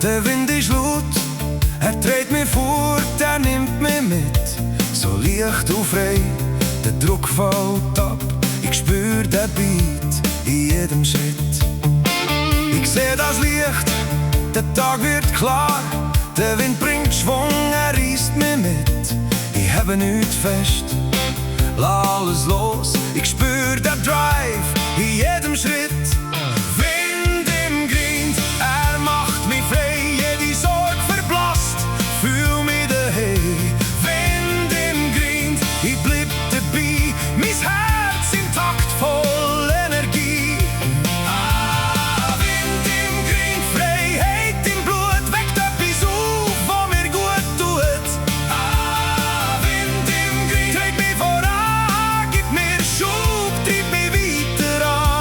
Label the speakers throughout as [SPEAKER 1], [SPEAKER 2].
[SPEAKER 1] Der Wind ist laut, er dreht mich fort, er nimmt mich mit. So leicht und frei, der Druck fällt ab. Ich spür den Beat in jedem Schritt. Ich seh das Licht, der Tag wird klar. Der Wind bringt Schwung, er reißt mich mit. Ich habe nichts fest, lass alles los. Ich spür den Drive in jedem Schritt. Wind im Grind, er macht mich frei. Jede Sorge verblasst, fühl mich daheim. Wind im Grind, ich bleib dabei. Mein Herz im Takt voll Energie. Wind im Grind, Freiheit im Blut, weckt etwas auf, was mir gut tut. Wind im Grind, trägt mich voran, gibt mir Schub, treibt mich weiter an.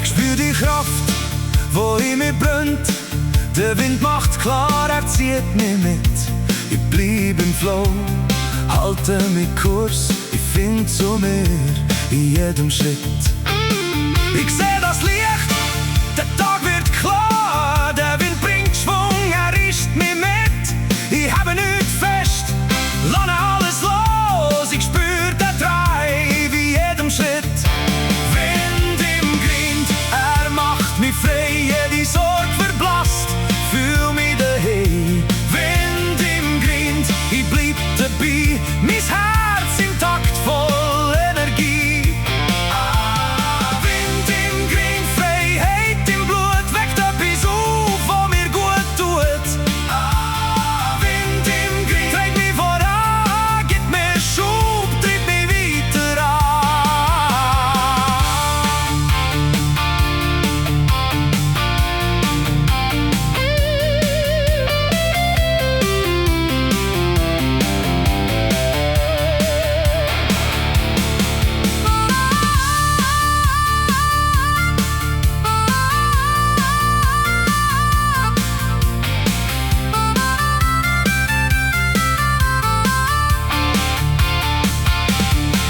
[SPEAKER 1] Ich spür die Kraft, wo in mir brennt. Der Wind macht klar, er zieht mich mit. Ich bleib im Flow, halte mich Kurs. Ich find zu mir in jedem Schritt. Ich seh das Licht, der Tag wird klar. Der Wind bringt Schwung, er reißt mich mit. Ich habe nichts fest, lasse alles los. Ich spür den Drive in jedem Schritt. Wind im Grind, er macht mich frei. Jede Sorge verblasst, fühl mich daheim. Wind im Grind, ich bleib dabei. Mein Herz im Takt voll Energie. Wind im Grind, Freiheit im Blut, weckt etwas auf, was mir gut tut. Wind im Grind, trägt mich voran, gibt mir Schub, treibt mich weiter an.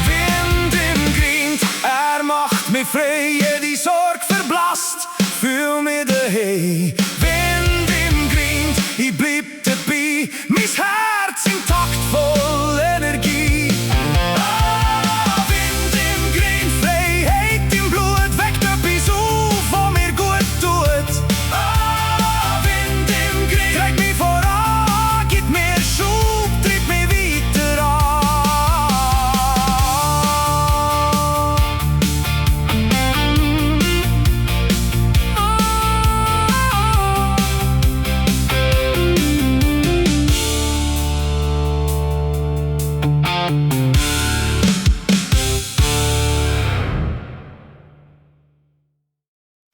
[SPEAKER 1] Wind im Grind, er macht mich frei. Jede Sorge verblasst, fühl mich daheim. Wind im Grind, ich bleib dabei. Mein Herz im Takt voll Energie. Wind im Grind, Freiheit im Blut, weckt etwas auf, was mir gut tut. Wind im Grind, trägt mich voran, gibt mir Schub, treibt mich weiter an.